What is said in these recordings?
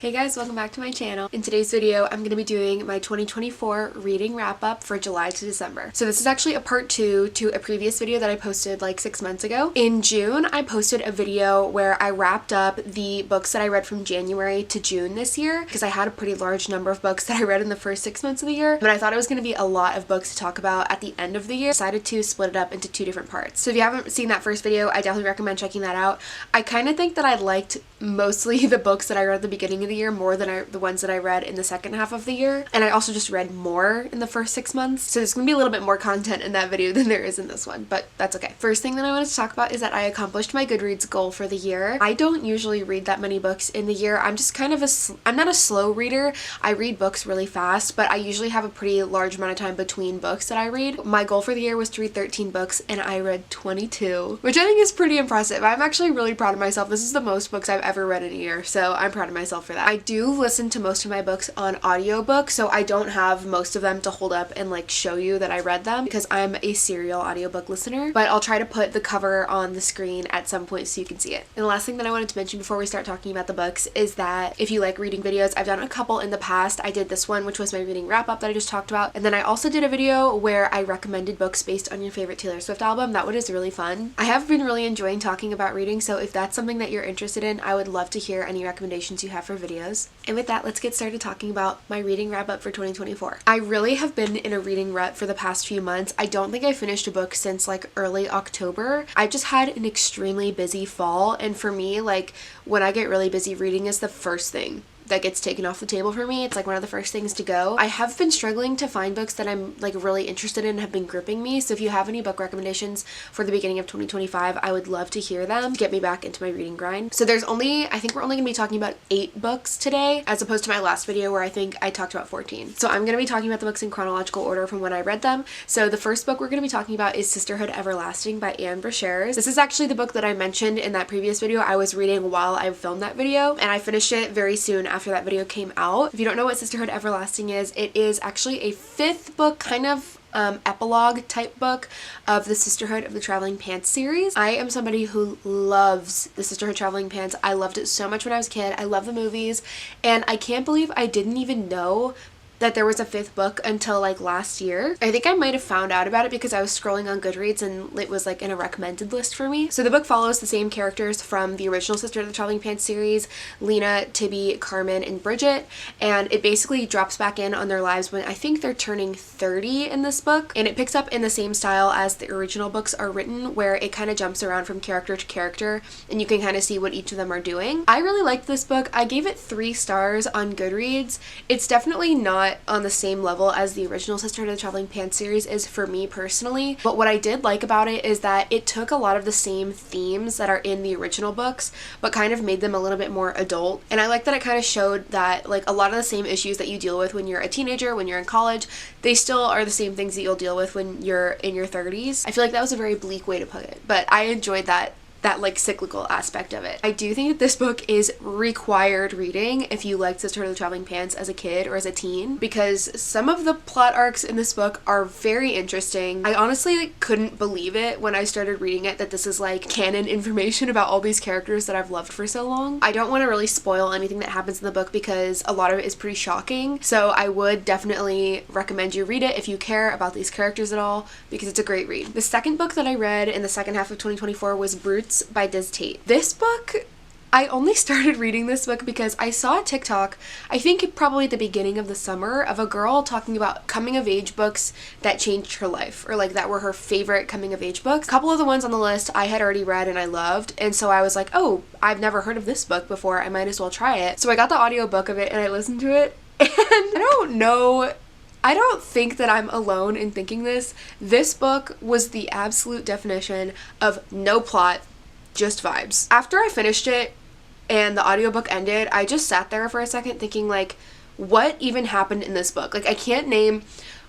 Hey guys, welcome back to my channel. In today's video, I'm going to be doing my 2024 reading wrap-up for July to December. So this is actually a part 2 to a previous video that I posted like 6 months ago. In June, I posted a video where I wrapped up the books that I read from January to June this year because I had a pretty large number of books that I read in the first 6 months of the year, but I thought it was going to be a lot of books to talk about at the end of the year. I decided to split it up into 2 different parts. So if you haven't seen that first video, I definitely recommend checking that out. I kind of think that I liked mostly the books that I read at the beginning of the year more than the ones that I read in the second half of the year, and I also just read more in the first 6 months, so there's gonna be a little bit more content in that video than there is in this one, but that's okay. First thing that I wanted to talk about is that I accomplished my Goodreads goal for the year. I don't usually read that many books in the year. I'm just kind of I'm not a slow reader. I read books really fast, but I usually have a pretty large amount of time between books that I read. My goal for the year was to read 13 books, and I read 22, which I think is pretty impressive. I'm actually really proud of myself. This is the most books I've ever read in a year, so I'm proud of myself for that. I do listen to most of my books on audiobook, so I don't have most of them to hold up and like show you that I read them because I'm a serial audiobook listener, but I'll try to put the cover on the screen at some point so you can see it. And the last thing that I wanted to mention before we start talking about the books is that if you like reading videos, I've done a couple in the past. I did this one, which was my reading wrap up that I just talked about, and then I also did a video where I recommended books based on your favorite Taylor Swift album. That one is really fun. I have been really enjoying talking about reading, so if that's something that you're interested in, I would love to hear any recommendations you have for videos. And with that, let's get started talking about my reading wrap up for 2024. I really have been in a reading rut for the past few months. I don't think I finished a book since like early October. I've just had an extremely busy fall, and for me, like when I get really busy, reading is the first thing that gets taken off the table for me. It's like one of the first things to go. I have been struggling to find books that I'm like really interested in and have been gripping me, so if you have any book recommendations for the beginning of 2025, I would love to hear them to get me back into my reading grind. So I think we're only gonna be talking about 8 books today as opposed to my last video where I think I talked about 14. So I'm gonna be talking about the books in chronological order from when I read them. So the first book we're gonna be talking about is Sisterhood Everlasting by Brashares. This is actually the book that I mentioned in that previous video I was reading while I filmed that video, and I finished it very soon after that video came out. If you don't know what Sisterhood Everlasting is, it is actually a 5th book, kind of epilogue type book of the Sisterhood of the Traveling Pants series. I am somebody who loves the Sisterhood Traveling Pants. I loved it so much when I was a kid. I love the movies, and I can't believe I didn't even know that there was a 5th book until like last year. I think I might have found out about it because I was scrolling on Goodreads and it was like in a recommended list for me. So the book follows the same characters from the original Sisterhood of the Traveling Pants series, Lena, Tibby, Carmen, and Bridget, and it basically drops back in on their lives when I think they're turning 30 in this book, and it picks up in the same style as the original books are written, where it kind of jumps around from character to character and you can kind of see what each of them are doing. I really liked this book. I gave it 3 stars on Goodreads. It's definitely not on the same level as the original Sisterhood of the Traveling Pants series is for me personally, but what I did like about it is that it took a lot of the same themes that are in the original books but kind of made them a little bit more adult, and I like that it kind of showed that like a lot of the same issues that you deal with when you're a teenager, when you're in college, they still are the same things that you'll deal with when you're in your 30s. I feel like that was a very bleak way to put it, but I enjoyed that like cyclical aspect of it. I do think that this book is required reading if you liked Sisterhood of the Traveling Pants as a kid or as a teen, because some of the plot arcs in this book are very interesting. I honestly couldn't believe it when I started reading it that this is like canon information about all these characters that I've loved for so long. I don't want to really spoil anything that happens in the book because a lot of it is pretty shocking, so I would definitely recommend you read it if you care about these characters at all, because it's a great read. The second book that I read in the second half of 2024 was Brutes by Dizz Tate. This book, I only started reading this book because I saw a TikTok, I think probably at the beginning of the summer, of a girl talking about coming of age books that changed her life, or like that were her favorite coming of age books. A couple of the ones on the list I had already read and I loved, and so I was like, oh, I've never heard of this book before, I might as well try it. So I got the audiobook of it and I listened to it, and I don't think that I'm alone in thinking this. This book was the absolute definition of no plot, just vibes. After I finished it and the audiobook ended, I just sat there for a second thinking like, what even happened in this book? Like, I can't name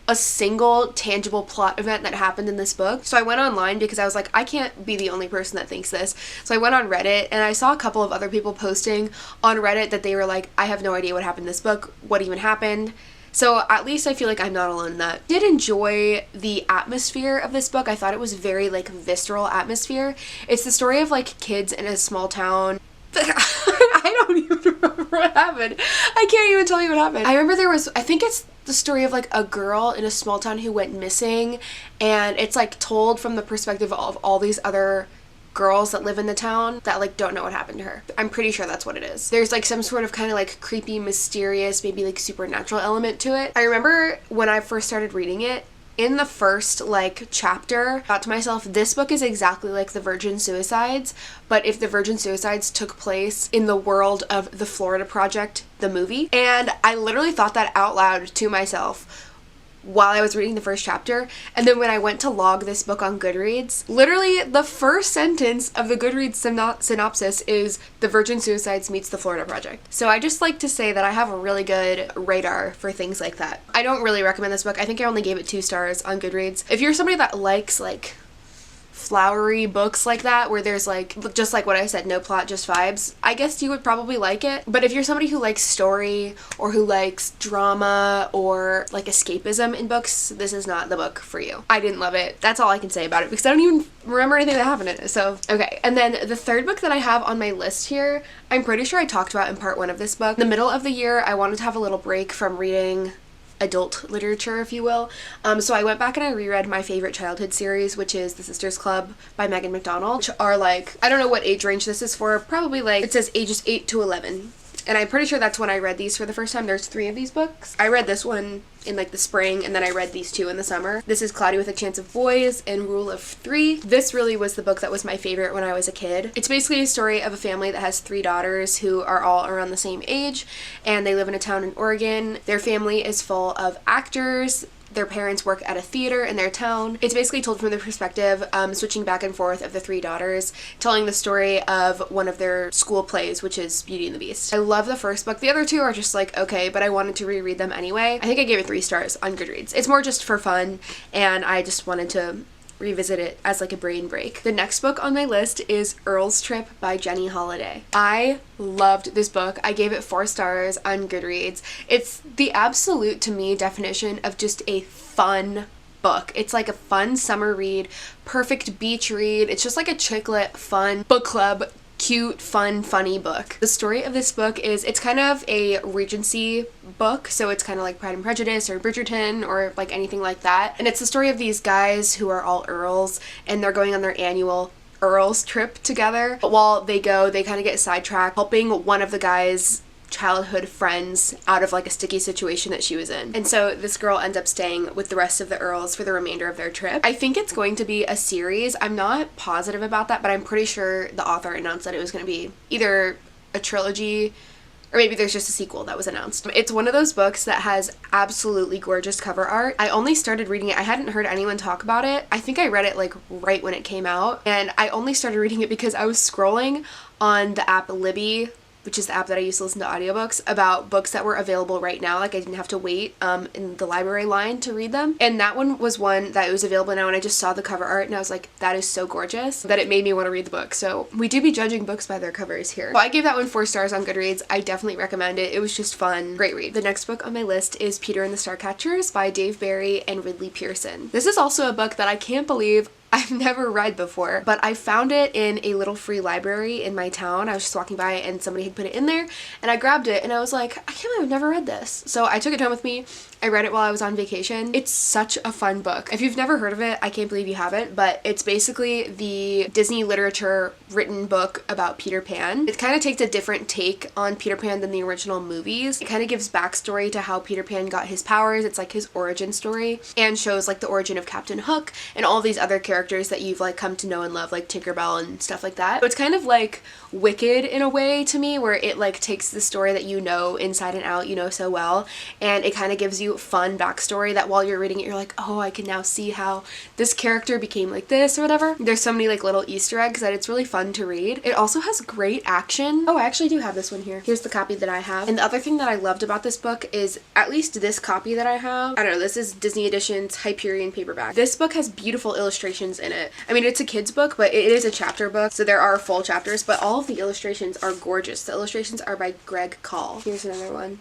a single tangible plot event that happened in this book. So I went online because I was like, I can't be the only person that thinks this. So I went on Reddit and I saw a couple of other people posting on Reddit that they were like, I have no idea what happened in this book, what even happened. So at least I feel like I'm not alone in that. I did enjoy the atmosphere of this book. I thought it was very like visceral atmosphere. It's the story of like kids in a small town I don't even remember what happened. I can't even tell you what happened. I remember I think it's the story of like a girl in a small town who went missing, and it's like told from the perspective of all these other girls that live in the town that like don't know what happened to her. I'm pretty sure that's what it is. There's like some sort of kind of like creepy, mysterious, maybe like supernatural element to it. I remember when I first started reading it, in the first like chapter, I thought to myself, this book is exactly like the Virgin Suicides, but if the Virgin Suicides took place in the world of the Florida Project, the movie. And I literally thought that out loud to myself while I was reading the first chapter. And then when I went to log this book on Goodreads, literally the first sentence of the Goodreads synopsis is the Virgin Suicides meets the Florida Project. So I just like to say that I have a really good radar for things like that. I don't really recommend this book. I think I only gave it 2 stars on Goodreads. If you're somebody that likes like flowery books like that, where there's like, just like what I said, no plot, just vibes, I guess you would probably like it. But if you're somebody who likes story or who likes drama or like escapism in books, this is not the book for you. I didn't love it. That's all I can say about it because I don't even remember anything that happened in it. So, okay. And then the third book that I have on my list here, I'm pretty sure I talked about in part 1 of this book. In the middle of the year, I wanted to have a little break from reading adult literature, if you will. So I went back and I reread my favorite childhood series, which is The Sisters Club by Megan McDonald, which are like, I don't know what age range this is for, probably like, it says ages 8 to 11. And I'm pretty sure that's when I read these for the first time. There's 3 of these books. I read this one in like the spring, and then I read these 2 in the summer. This is Cloudy with a Chance of Boys and Rule of 3. This really was the book that was my favorite when I was a kid. It's basically a story of a family that has 3 daughters who are all around the same age, and they live in a town in Oregon. Their family is full of actors. Their parents work at a theater in their town. It's basically told from the perspective, switching back and forth, of the 3 daughters, telling the story of one of their school plays, which is Beauty and the Beast. I love the first book. The other 2 are just like, okay, but I wanted to reread them anyway. I think I gave it 3 stars on Goodreads. It's more just for fun, and I just wanted to revisit it as like a brain break. The next book on my list is Earls Trip by Jenny Holiday. I loved this book. I gave it 4 stars on Goodreads. It's the absolute, to me, definition of just a fun book. It's like a fun summer read, perfect beach read. It's just like a chick lit, fun book club, cute, fun, funny book. The story of this book is, it's kind of a Regency book, so it's kind of like Pride and Prejudice or Bridgerton or like anything like that. And it's the story of these guys who are all Earls, and they're going on their annual Earls trip together. But while they go, they kind of get sidetracked helping one of the guys' childhood friends out of like a sticky situation that she was in. And so this girl ends up staying with the rest of the Earls for the remainder of their trip. I think it's going to be a series. I'm not positive about that, but I'm pretty sure the author announced that it was going to be either a trilogy or maybe there's just a sequel that was announced. It's one of those books that has absolutely gorgeous cover art. I only started reading it, I hadn't heard anyone talk about it. I think I read it like right when it came out, and I only started reading it because I was scrolling on the app Libby, which is the app that I use to listen to audiobooks, about books that were available right now. Like I didn't have to wait in the library line to read them. And that one was one that was available now, and I just saw the cover art and I was like, that is so gorgeous, that it made me want to read the book. So we do be judging books by their covers here. Well, I gave that one 4 stars on Goodreads. I definitely recommend it. It was just fun. Great read. The next book on my list is Peter and the Starcatchers by Dave Barry and Ridley Pearson. This is also a book that I can't believe I've never read before, but I found it in a little free library in my town. I was just walking by and somebody had put it in there, and I grabbed it and I was like, I can't believe I've never read this. So I took it home with me. I read it while I was on vacation. It's such a fun book. If you've never heard of it, I can't believe you haven't, but it's basically the Disney literature written book about Peter Pan. It kind of takes a different take on Peter Pan than the original movies. It kind of gives backstory to how Peter Pan got his powers. It's like his origin story, and shows like the origin of Captain Hook and all these other characters that you've like come to know and love, like Tinkerbell and stuff like that. So it's kind of like Wicked in a way to me, where it like takes the story that you know inside and out, you know so well, and it kind of gives you fun backstory that while you're reading it, you're like, oh, I can now see how this character became like this or whatever. There's so many like little Easter eggs that it's really fun to read. It also has great action. Oh, I actually do have this one here. Here's the copy that I have. And the other thing that I loved about this book is, at least this copy that I have, I don't know, this is Disney Edition's Hyperion paperback. This book has beautiful illustrations in it. I mean, it's a kid's book, but it is a chapter book, so there are full chapters, but all of the illustrations are gorgeous. The illustrations are by Greg Call. Here's another one.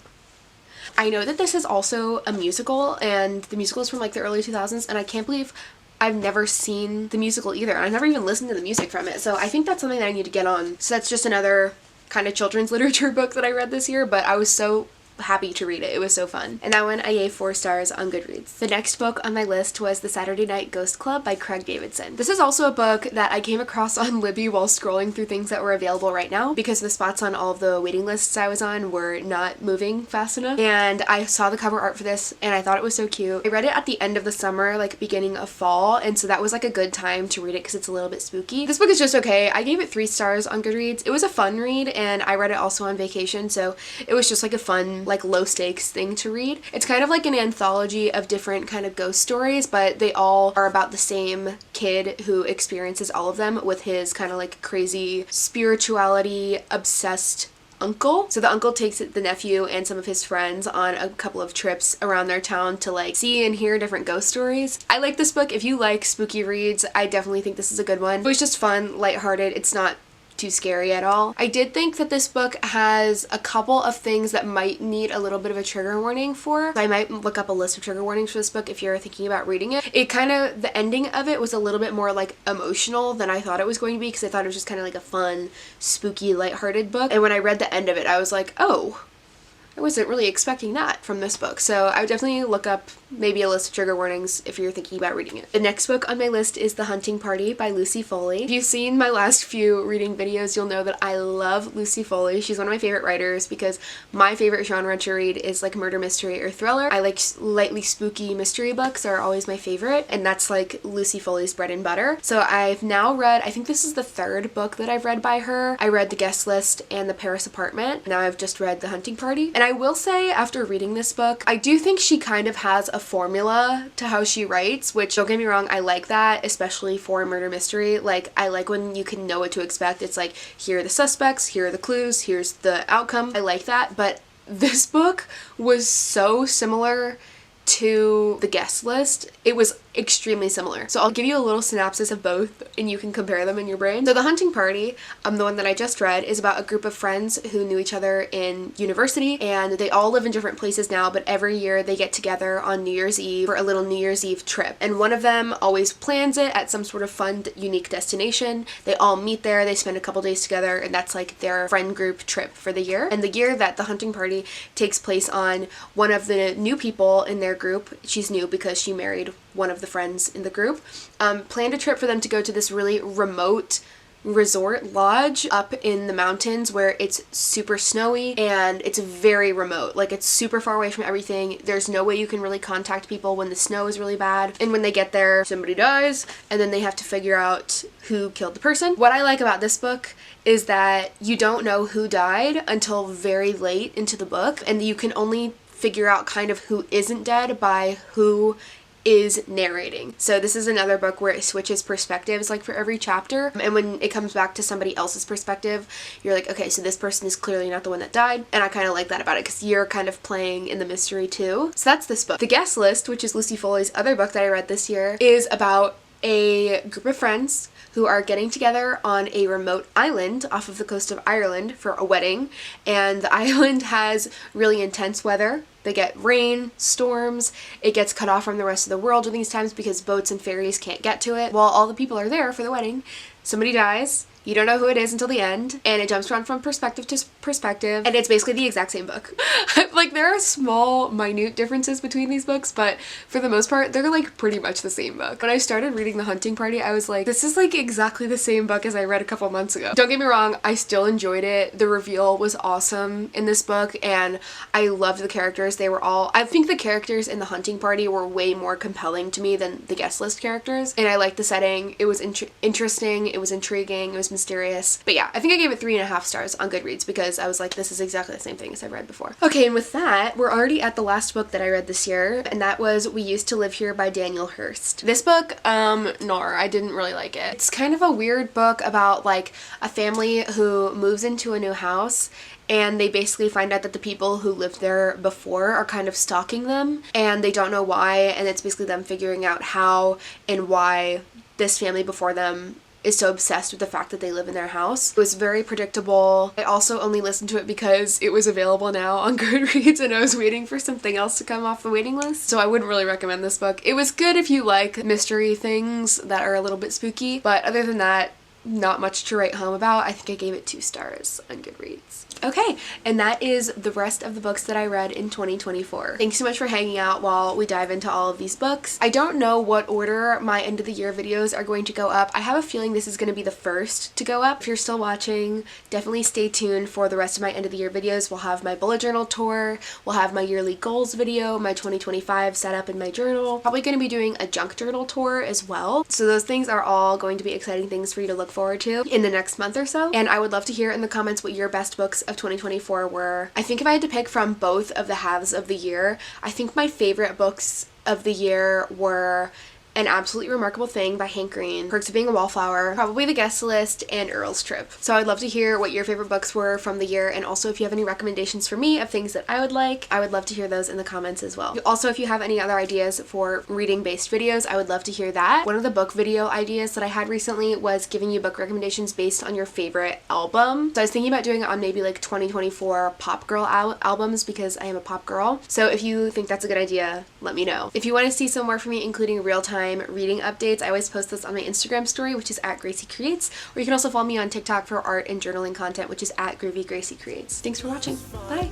I know that this is also a musical, and the musical is from like the early 2000s, and I can't believe I've never seen the musical either. I've never even listened to the music from it, so I think that's something that I need to get on. So that's just another kind of children's literature book that I read this year, but I was so happy to read it. It was so fun. And that one I gave 4 stars on Goodreads. The next book on my list was The Saturday Night Ghost Club by Craig Davidson. This is also a book that I came across on Libby while scrolling through things that were available right now because the spots on all of the waiting lists I was on were not moving fast enough. And I saw the cover art for this and I thought it was so cute. I read it at the end of the summer, like beginning of fall, and so that was like a good time to read it because it's a little bit spooky. This book is just okay. I gave it 3 stars on Goodreads. It was a fun read and I read it also on vacation, so it was just like a fun, like low stakes thing to read. It's kind of like an anthology of different kind of ghost stories, but they all are about the same kid who experiences all of them with his kind of like crazy spirituality obsessed uncle. So the uncle takes the nephew and some of his friends on a couple of trips around their town to like see and hear different ghost stories. I like this book. If you like spooky reads, I definitely think this is a good one. It was just fun, lighthearted. It's not too scary at all. I did think that this book has a couple of things that might need a little bit of a trigger warning for. I might look up a list of trigger warnings for this book if you're thinking about reading it. It kind of, the ending of it was a little bit more like emotional than I thought it was going to be because I thought it was just kind of like a fun, spooky, lighthearted book. And when I read the end of it, I was like, oh, I wasn't really expecting that from this book. So I would definitely look up maybe a list of trigger warnings if you're thinking about reading it. The next book on my list is The Hunting Party by Lucy Foley. If you've seen my last few reading videos, you'll know that I love Lucy Foley. She's one of my favorite writers because my favorite genre to read is like murder mystery or thriller. I like lightly spooky mystery books are always my favorite, and that's like Lucy Foley's bread and butter. So I've now read, I think this is the 3rd book that I've read by her. I read The Guest List and The Paris Apartment. Now I've just read The Hunting Party. And I will say, after reading this book, I do think she kind of has a formula to how she writes, which, don't get me wrong, I like that, especially for murder mystery. Like, I like when you can know what to expect. It's like, here are the suspects, here are the clues, here's the outcome. I like that, but this book was so similar to The Guest List. It was extremely similar. So I'll give you a little synopsis of both and you can compare them in your brain. So The Hunting Party, the one that I just read, is about a group of friends who knew each other in university and they all live in different places now, but every year they get together on New Year's Eve for a little New Year's Eve trip. And one of them always plans it at some sort of fun, unique destination. They all meet there, they spend a couple days together, and that's like their friend group trip for the year. And the year that The Hunting Party takes place on, one of the new people in their group, she's new because she married one of the friends in the group, planned a trip for them to go to this really remote resort lodge up in the mountains where it's super snowy and it's very remote. Like, it's super far away from everything. There's no way you can really contact people when the snow is really bad. And when they get there, somebody dies and then they have to figure out who killed the person. What I like about this book is that you don't know who died until very late into the book, and you can only figure out kind of who isn't dead by who is narrating. So this is another book where it switches perspectives like for every chapter, and when it comes back to somebody else's perspective, you're like, okay, so this person is clearly not the one that died. And I kind of like that about it because you're kind of playing in the mystery too. So that's this book. The Guest List, which is Lucy Foley's other book that I read this year, is about a group of friends who are getting together on a remote island off of the coast of Ireland for a wedding, and the island has really intense weather. They get rain, storms, it gets cut off from the rest of the world in these times because boats and ferries can't get to it. While all the people are there for the wedding, somebody dies. You don't know who it is until the end, and it jumps around from perspective to perspective, and it's basically the exact same book. Like, there are small, minute differences between these books, but for the most part, they're like pretty much the same book. When I started reading The Hunting Party, I was like, this is like exactly the same book as I read a couple months ago. Don't get me wrong, I still enjoyed it. The reveal was awesome in this book, and I loved the characters. They were all, I think the characters in The Hunting Party were way more compelling to me than the Guest List characters, and I liked the setting. It was interesting, it was intriguing, it was mysterious. But yeah, I think I gave it 3.5 stars on Goodreads because I was like, this is exactly the same thing as I've read before. Okay, and with that, we're already at the last book that I read this year, and that was We Used to Live Here by Daniel Hurst. This book, I didn't really like it. It's kind of a weird book about like a family who moves into a new house, and they basically find out that the people who lived there before are kind of stalking them, and they don't know why, and it's basically them figuring out how and why this family before them is so obsessed with the fact that they live in their house. It was very predictable. I also only listened to it because it was available now on Goodreads and I was waiting for something else to come off the waiting list. So I wouldn't really recommend this book. It was good if you like mystery things that are a little bit spooky, but other than that, not much to write home about. I think I gave it 2 stars on Goodreads. Okay, and that is the rest of the books that I read in 2024. Thanks so much for hanging out while we dive into all of these books. I don't know what order my end of the year videos are going to go up. I have a feeling this is going to be the first to go up. If you're still watching, definitely stay tuned for the rest of my end of the year videos. We'll have my bullet journal tour, we'll have my yearly goals video, my 2025 setup in my journal. Probably going to be doing a junk journal tour as well. So those things are all going to be exciting things for you to look forward to in the next month or so. And I would love to hear in the comments what your best books of 2024 were. I think if I had to pick from both of the halves of the year, I think my favorite books of the year were An Absolutely Remarkable Thing by Hank Green, Perks of Being a Wallflower, probably The Guest List, and Earls Trip. So I'd love to hear what your favorite books were from the year, and also if you have any recommendations for me of things that I would like, I would love to hear those in the comments as well. Also, if you have any other ideas for reading-based videos, I would love to hear that. One of the book video ideas that I had recently was giving you book recommendations based on your favorite album. So I was thinking about doing it on maybe like 2024 pop girl albums because I am a pop girl. So if you think that's a good idea, let me know. If you want to see some more from me, including real-time reading updates, I always post this on my Instagram story, which is @GracieCreates, or you can also follow me on TikTok for art and journaling content, which is @GroovyGracieCreates. Thanks for watching. Bye!